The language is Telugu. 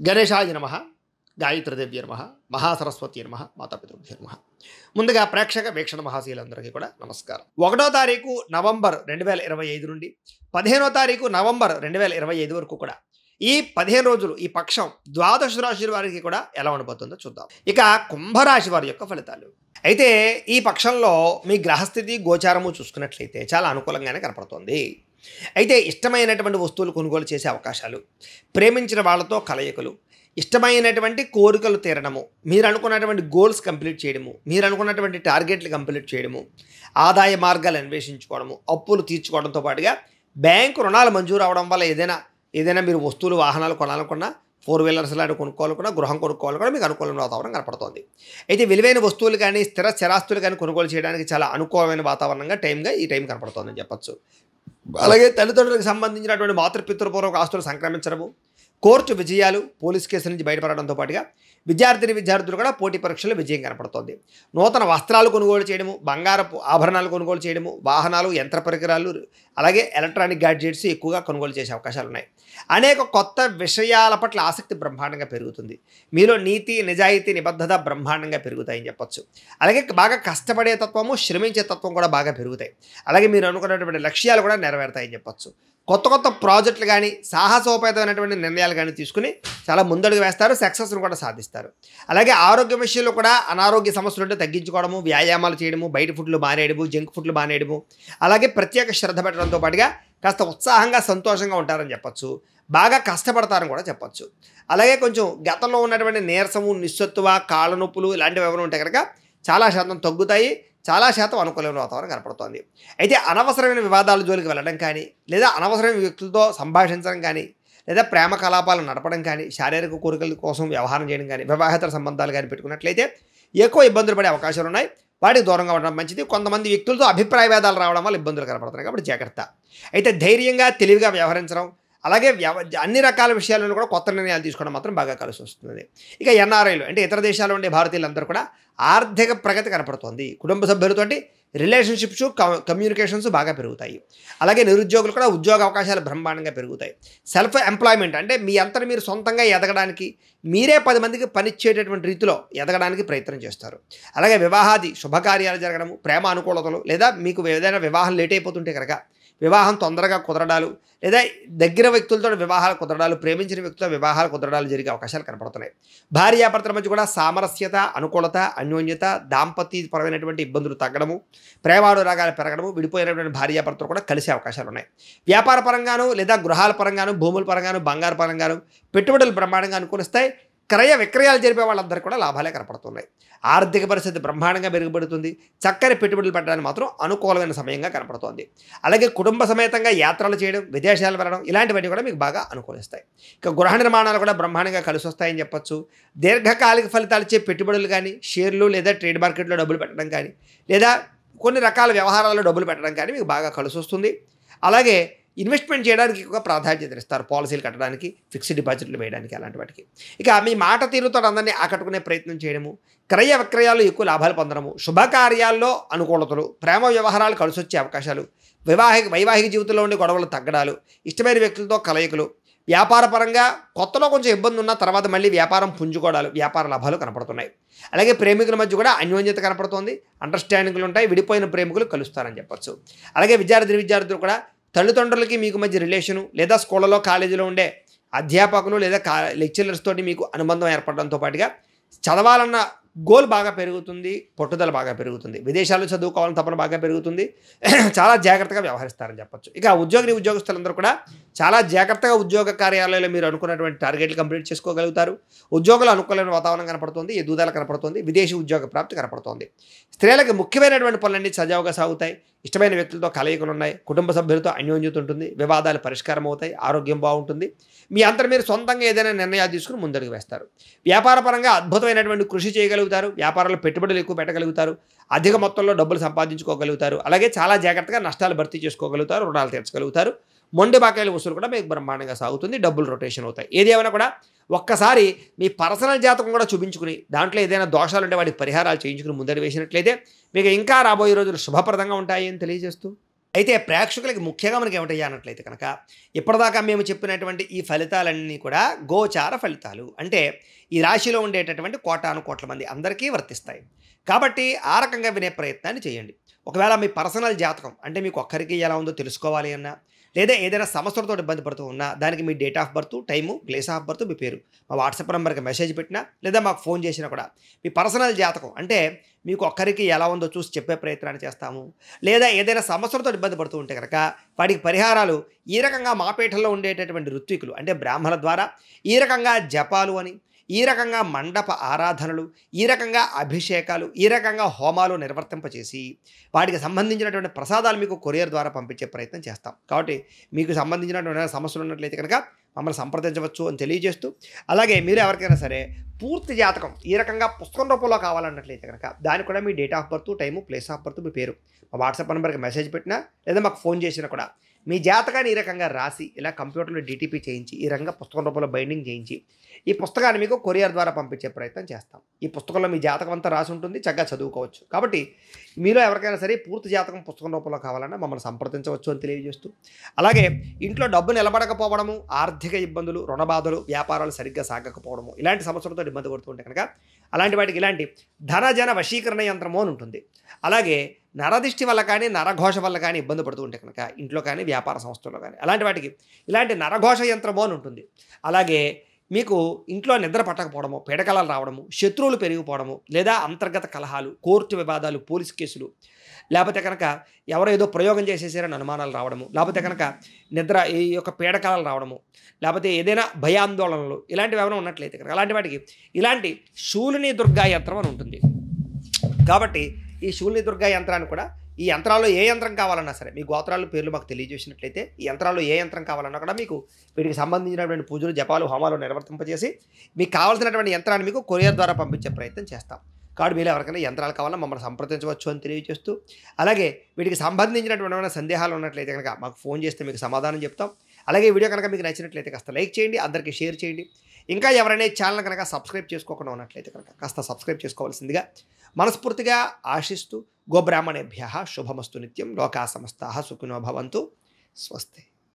గణేశాయ నమః, గాయత్రీదేవ్య నమః, మహాసరస్వతి నమః, మాతాపితృభ్యో నమః. ముందుగా ప్రేక్షక వీక్షణ మహాశీలందరికీ కూడా నమస్కారం. 1వ తారీఖు నవంబర్ 2025 నుండి 15వ తారీఖు నవంబర్ 2025 వరకు కూడా ఈ 15 రోజులు ఈ పక్షం ద్వాదశ రాశుల వారికి కూడా ఎలా ఉండబోతుందో చూద్దాం. ఇక కుంభరాశి వారి యొక్క ఫలితాలు. అయితే ఈ పక్షంలో మీ గ్రహస్థితి గోచారము చూసుకున్నట్లయితే చాలా అనుకూలంగానే కనపడుతోంది. అయితే ఇష్టమైనటువంటి వస్తువులు కొనుగోలు చేసే అవకాశాలు, ప్రేమించిన వాళ్ళతో కలయికలు, ఇష్టమైనటువంటి కోరికలు తీరడము, మీరు అనుకున్నటువంటి గోల్స్ కంప్లీట్ చేయడము, మీరు అనుకున్నటువంటి టార్గెట్లు కంప్లీట్ చేయడము, ఆదాయ మార్గాలు అన్వేషించుకోవడము, అప్పులు తీర్చుకోవడంతో పాటుగా బ్యాంకు రుణాలు మంజూరు అవడం వల్ల ఏదైనా మీరు వస్తువులు వాహనాలు కొనాలనుకున్నా, 4 వీలర్స్ లాంటివి కొనుక్కోవాలనుకున్నా, గృహం కొనుక్కోవాలనుకున్నా మీకు అనుకూలమైన వాతావరణం కనపడుతోంది. అయితే విలువైన వస్తువులు కానీ స్థిరాస్తులు కానీ కొనుగోలు చేయడానికి చాలా అనుకూలమైన వాతావరణంగా ఈ టైం కనపడుతోందని చెప్పచ్చు. అలాగే తల్లిదండ్రులకు సంబంధించినటువంటి మాతృపితృపూర్వక ఆస్తులు సంక్రమించడము, కోర్టు విజయాలు, పోలీస్ కేసుల నుంచి బయటపడడంతో పాటుగా విద్యార్థులు కూడా పోటీ పరీక్షల్లో విజయం కనపడుతోంది. నూతన వస్త్రాలు కొనుగోలు చేయడము, బంగారపు ఆభరణాలు కొనుగోలు చేయడము, వాహనాలు, యంత్ర పరికరాలు, అలాగే ఎలక్ట్రానిక్ గ్యాడ్జెట్స్ ఎక్కువగా కొనుగోలు చేసే అవకాశాలు ఉన్నాయి. అనేక కొత్త విషయాల పట్ల ఆసక్తి బ్రహ్మాండంగా పెరుగుతుంది. మీలో నీతి, నిజాయితీ, నిబద్ధత బ్రహ్మాండంగా పెరుగుతాయని చెప్పచ్చు. అలాగే బాగా కష్టపడే తత్వము, శ్రమించే తత్వం కూడా బాగా పెరుగుతాయి. అలాగే మీరు అనుకున్నటువంటి లక్ష్యాలు కూడా నెరవేరుతాయని చెప్పచ్చు. కొత్త ప్రాజెక్టులు కానీ, సాహసోపేతమైనటువంటి నిర్ణయాలు కానీ తీసుకుని చాలా ముందడుగు వేస్తారు, సక్సెస్ను కూడా సాధిస్తారు. అలాగే ఆరోగ్య విషయంలో కూడా అనారోగ్య సమస్యలు ఉంటే తగ్గించుకోవడము, వ్యాయామాలు చేయడము, బయట ఫుడ్లు మానేయడము, జంక్ ఫుడ్లు మానేయడము, అలాగే ప్రత్యేక శ్రద్ధ పెట్టడంతో పాటుగా కాస్త ఉత్సాహంగా, సంతోషంగా ఉంటారని చెప్పచ్చు. బాగా కష్టపడతారని కూడా చెప్పచ్చు. అలాగే కొంచెం గతంలో ఉన్నటువంటి నీరసము, నిస్సత్తువ, కాళ్ళ నొప్పులు ఇలాంటివి ఎవరు ఉంటే కనుక చాలా శాతం తగ్గుతాయి, చాలా శాతం అనుకూలమైన వాతావరణం కనపడుతోంది. అయితే అనవసరమైన వివాదాల జోలికి వెళ్ళడం కానీ, లేదా అనవసరమైన వ్యక్తులతో సంభాషించడం కానీ, లేదా ప్రేమ కలాపాలు నడపడం కానీ, శారీరక కోరికల కోసం వ్యవహారం చేయడం కానీ, వివాహేతర సంబంధాలు కానీ పెట్టుకున్నట్లయితే ఎక్కువ ఇబ్బందులు పడే అవకాశాలు ఉన్నాయి. వాటికి దూరంగా ఉండడం మంచిది. కొంతమంది వ్యక్తులతో అభిప్రాయ భేదాలు రావడం వల్ల ఇబ్బందులు కనపడుతున్నాయి కాబట్టి జాగ్రత్త. అయితే ధైర్యంగా, తెలివిగా వ్యవహరించడం, అలాగే అన్ని రకాల విషయాలను కూడా కొత్త నిర్ణయాలు తీసుకోవడం మాత్రం బాగా కలిసి వస్తుంది. ఇక ఎన్ఆర్ఐలు అంటే ఇతర దేశాల్లో ఉండే భారతీయులందరూ కూడా ఆర్థిక ప్రగతి కనపడుతోంది. కుటుంబ సభ్యులతోటి రిలేషన్షిప్స్, కమ్యూనికేషన్స్ బాగా పెరుగుతాయి. అలాగే నిరుద్యోగులు కూడా ఉద్యోగ అవకాశాలు బ్రహ్మాండంగా పెరుగుతాయి. సెల్ఫ్ ఎంప్లాయ్మెంట్ అంటే మీ అంతటి మీరు సొంతంగా ఎదగడానికి, మీరే 10 మందికి పనిచ్చేటటువంటి రీతిలో ఎదగడానికి ప్రయత్నం చేస్తారు. అలాగే వివాహాది శుభకార్యాలు జరగడము, ప్రేమ అనుకూలతలు, లేదా మీకు ఏదైనా వివాహం లేట్ అయిపోతుంటే కనుక వివాహం తొందరగా కుదరడాలు, లేదా దగ్గర వ్యక్తులతో వివాహాలు కుదరడాలు, ప్రేమించిన వ్యక్తులతో వివాహాలు కుదరడాలు జరిగే అవకాశాలు కనపడుతున్నాయి. భార్యాభర్తల మధ్య కూడా సామరస్యత, అనుకూలత, అన్యోన్యత, దాంపత్యపరమైనటువంటి ఇబ్బందులు తగ్గడము, ప్రేమానురాగాలు పెరగడము, విడిపోయినటువంటి భార్యాభర్తలు కూడా కలిసే అవకాశాలు ఉన్నాయి. వ్యాపార పరంగాను, లేదా గృహాల పరంగాను, భూముల పరంగాను, బంగారు పరంగాను పెట్టుబడులు బ్రహ్మాండంగా అనుకూలిస్తాయి. క్రయ విక్రయాలు జరిపే వాళ్ళందరికీ కూడా లాభాలే కనపడుతున్నాయి. ఆర్థిక పరిస్థితి బ్రహ్మాండంగా మెరుగుపడుతుంది. చక్కని పెట్టుబడులు పెట్టడానికి మాత్రం అనుకూలమైన సమయంగా కనపడుతోంది. అలాగే కుటుంబ సమేతంగా యాత్రలు చేయడం, విదేశాలు వెళ్ళడం ఇలాంటివన్నీ కూడా మీకు బాగా అనుకూలిస్తాయి. ఇక గృహ నిర్మాణాలు కూడా బ్రహ్మాండంగా కలిసి వస్తాయని చెప్పచ్చు. దీర్ఘకాలిక ఫలితాలు ఇచ్చే పెట్టుబడులు కానీ, షేర్లు లేదా ట్రేడ్ మార్కెట్లో డబ్బులు పెట్టడం కానీ, లేదా కొన్ని రకాల వ్యవహారాల్లో డబ్బులు పెట్టడం కానీ మీకు బాగా కలిసి వస్తుంది. అలాగే ఇన్వెస్ట్మెంట్ చేయడానికి ఎక్కువ ప్రాధాన్యత ఇస్తారు. పాలసీలు కట్టడానికి, ఫిక్స్డ్ డిపాజిట్లు వేయడానికి, అలాంటి వాటికి. ఇక మీ మాట తీరుతో అందరినీ ఆకట్టుకునే ప్రయత్నం చేయడము, క్రయ విక్రయాల్లో ఎక్కువ లాభాలు పొందడము, శుభకార్యాల్లో అనుకూలతలు, ప్రేమ వ్యవహారాలు కలిసి వచ్చే అవకాశాలు, వైవాహిక జీవితంలో ఉండే గొడవలు తగ్గడాలు, ఇష్టమైన వ్యక్తులతో కలయికలు, వ్యాపార పరంగా కొత్తలో కొంచెం ఇబ్బంది ఉన్న తర్వాత మళ్ళీ వ్యాపారం పుంజుకోవడాలు, వ్యాపార లాభాలు కనపడుతున్నాయి. అలాగే ప్రేమికుల మధ్య కూడా అన్యోన్యత కనపడుతోంది. అండర్స్టాండింగ్లు ఉంటాయి. విడిపోయిన ప్రేమికులు కలుస్తారని చెప్పచ్చు. అలాగే విద్యార్థులు కూడా తల్లిదండ్రులకి మీకు మధ్య రిలేషను, లేదా స్కూళ్ళలో, కాలేజీలో ఉండే అధ్యాపకులు లేదా లెక్చరర్స్ తోటి మీకు అనుబంధం ఏర్పడడంతో పాటుగా చదవాలన్న గోల్ బాగా పెరుగుతుంది, పట్టుదల బాగా పెరుగుతుంది. విదేశాల్లో చదువుకోవాలని తపన బాగా పెరుగుతుంది. చాలా జాగ్రత్తగా వ్యవహరిస్తారని చెప్పచ్చు. ఇక ఉద్యోగస్తులందరూ కూడా చాలా జాగ్రత్తగా ఉద్యోగ కార్యాలయాల్లో మీరు అనుకున్నటువంటి టార్గెట్లు కంప్లీట్ చేసుకోగలుగుతారు. ఉద్యోగులు అనుకూలమైన వాతావరణం కనపడుతుంది, ఎదుగుదల కనపడుతుంది, విదేశీ ఉద్యోగ ప్రాప్తి కనపడుతుంది. స్త్రీలకు ముఖ్యమైనటువంటి పనులన్నీ సజావుగా సాగుతాయి. ఇష్టమైన వ్యక్తులతో కలయికలు ఉన్నాయి. కుటుంబ సభ్యులతో అన్యోన్యత ఉంటుంది. వివాదాలు పరిష్కారం అవుతాయి. ఆరోగ్యం బాగుంటుంది. మీ అంతా మీరు సొంతంగా ఏదైనా నిర్ణయాలు తీసుకుని ముందడుగు వేస్తారు. వ్యాపార పరంగా అద్భుతమైనటువంటి కృషి చేయగలుగుతారు. వ్యాపారంలో పెట్టుబడులు ఎక్కువ పెట్టగలుగుతారు. అధిక మొత్తంలో డబ్బులు సంపాదించుకోగలుగుతారు. అలాగే చాలా జాగ్రత్తగా నష్టాలు భర్తీ చేసుకోగలుగుతారు. రుణాలు తీర్చగలుగుతారు. మొండి బాకాయల వసూలు కూడా మీకు బ్రహ్మాండంగా సాగుతుంది. డబ్బులు రొటేషన్ అవుతాయి. ఏది ఏమైనా కూడా ఒక్కసారి మీ పర్సనల్ జాతకం కూడా చూపించుకుని, దాంట్లో ఏదైనా దోషాలు ఉంటే వాటికి పరిహారాలు చేయించుకుని ముందడి వేసినట్లయితే మీకు ఇంకా రాబోయే రోజులు శుభప్రదంగా ఉంటాయి అని తెలియజేస్తూ అయితే ప్రేక్షకులకి ముఖ్యంగా మనకి ఏమిటయ్యా అన్నట్లయితే కనుక ఇప్పటిదాకా మేము చెప్పినటువంటి ఈ ఫలితాలన్నీ కూడా గోచార ఫలితాలు. అంటే ఈ రాశిలో ఉండేటటువంటి కోటాను కోట్ల మంది అందరికీ వర్తిస్తాయి. కాబట్టి ఆ రకంగా వినే ప్రయత్నాన్ని చేయండి. ఒకవేళ మీ పర్సనల్ జాతకం అంటే మీకు ఒక్కరికి ఎలా ఉందో తెలుసుకోవాలి అన్నా, లేదా ఏదైనా సమస్యలతో ఇబ్బంది పడుతూ ఉన్నా దానికి మీ date of birth, time, place of birth, మీ పేరు మా వాట్సాప్ నెంబర్కి మెసేజ్ పెట్టినా లేదా మాకు ఫోన్ చేసినా కూడా మీ పర్సనల్ జాతకం అంటే మీకు ఒక్కరికి ఎలా ఉందో చూసి చెప్పే ప్రయత్నాన్ని చేస్తాము. లేదా ఏదైనా సమస్యలతో ఇబ్బంది పడుతూ ఉంటే కనుక వాటికి పరిహారాలు ఈ రకంగా మా పీఠంలో ఉండేటటువంటి ఋత్వికులు అంటే బ్రాహ్మణుల ద్వారా ఈ రకంగా జపాలు అని, ఈ రకంగా మండప ఆరాధనలు, ఈ రకంగా అభిషేకాలు, ఈ రకంగా హోమాలు నిర్వర్తింపచేసి వాటికి సంబంధించినటువంటి ప్రసాదాలు మీకు కొరియర్ ద్వారా పంపించే ప్రయత్నం చేస్తాం. కాబట్టి మీకు సంబంధించినటువంటి సమస్యలు ఉన్నట్లయితే కనుక మమ్మల్ని సంప్రదించవచ్చు అని తెలియజేస్తూ, అలాగే మీరు ఎవరికైనా సరే పూర్తి జాతకం ఈ రకంగా పుస్తకం రూపంలో కావాలన్నట్లయితే కనుక దానికి కూడా మీ date of birth, time, place of birth, మీ పేరు మా వాట్సాప్ నెంబర్కి మెసేజ్ పెట్టినా లేదా మాకు ఫోన్ చేసినా కూడా మీ జాతకాన్ని ఈ రకంగా రాసి ఇలా కంప్యూటర్లో డిటిపి చేయించి ఈ రకంగా పుస్తకం రూపంలో బైండింగ్ చేయించి ఈ పుస్తకాన్ని మీకు కొరియర్ ద్వారా పంపించే ప్రయత్నం చేస్తాం. ఈ పుస్తకంలో మీ జాతకం అంతా రాసి ఉంటుంది, చక్కగా చదువుకోవచ్చు. కాబట్టి మీలో ఎవరికైనా సరే పూర్తి జాతకం పుస్తకం రూపంలో కావాలన్నా మమ్మల్ని సంప్రదించవచ్చు అని తెలియజేస్తూ, అలాగే ఇంట్లో డబ్బు నిలబడకపోవడము, ఆర్థిక ఇబ్బందులు, రుణ బాధలు, వ్యాపారాలు సరిగ్గా సాగకపోవడము ఇలాంటి సమస్యలతో ఇబ్బంది పడుతుంటే కనుక అలాంటి వాటికి ఇలాంటి ధనజన వశీకరణ యంత్రము అని ఉంటుంది. అలాగే నరదిష్టి వల్ల కానీ నరఘోష వల్ల కానీ ఇబ్బంది పడుతూ ఉంటే కనుక ఇంట్లో కానీ వ్యాపార సంస్థల్లో కానీ అలాంటి వాటికి ఇలాంటి నరఘోష యంత్రము అని ఉంటుంది. అలాగే మీకు ఇంట్లో నిద్ర పట్టకపోవడము, పీడకలాలు రావడము, శత్రువులు పెరిగిపోవడము, లేదా అంతర్గత కలహాలు, కోర్టు వివాదాలు, పోలీస్ కేసులు, లేకపోతే కనుక ఎవరో ఏదో ప్రయోగం చేసేసారని అనుమానాలు రావడము, లేకపోతే కనుక నిద్ర ఈ యొక్క పీడకలాలు రావడము, లేకపోతే ఏదైనా భయాందోళనలు ఇలాంటివి ఏమైనా ఉన్నట్లయితే కనుక అలాంటి వాటికి ఇలాంటి శూలిని దుర్గా యంత్రం అని ఉంటుంది. కాబట్టి ఈ శూలిని దుర్గా యంత్రాన్ని కూడా ఈ యంత్రాల్లో ఏ యంత్రం కావాలన్నా సరే మీ గోత్రాల పేర్లు మాకు తెలియజేసినట్లయితే ఈ యంత్రాల్లో ఏ యంత్రం కావాలన్నా కూడా మీకు వీటికి సంబంధించినటువంటి పూజలు, జపాలు, హోమాలు నిర్వర్తింపజేసి మీకు కావాల్సినటువంటి యంత్రాన్ని మీకు కొరియర్ ద్వారా పంపించే ప్రయత్నం చేస్తాం. కాబట్టి మీరు ఎవరికైనా యంత్రాలు కావాలన్నా మమ్మల్ని సంప్రదించవచ్చు అని తెలియజేస్తూ, అలాగే వీటికి సంబంధించినటువంటి సందేహాలు ఉన్నట్లయితే కనుక మాకు ఫోన్ చేస్తే మీకు సమాధానం చెప్తాం. అలాగే ఈ వీడియో కనుక మీకు నచ్చినట్లయితే కాస్త లైక్ చేయండి, అందరికీ షేర్ చేయండి. ఇంకా ఎవరైనా ఛానల్ కనుక సబ్స్క్రైబ్ చేసుకోకుండా ఉన్నట్లయితే కనుక కాస్త సబ్స్క్రైబ్ చేసుకోవాల్సిందిగా మనస్ఫూర్తిగా ఆశిస్తూ, గోబ్రాహ్మణేభ్యః శుభమస్తు నిత్యం, లోకా సమస్తాః సుఖినో భవంతు, స్వస్తి.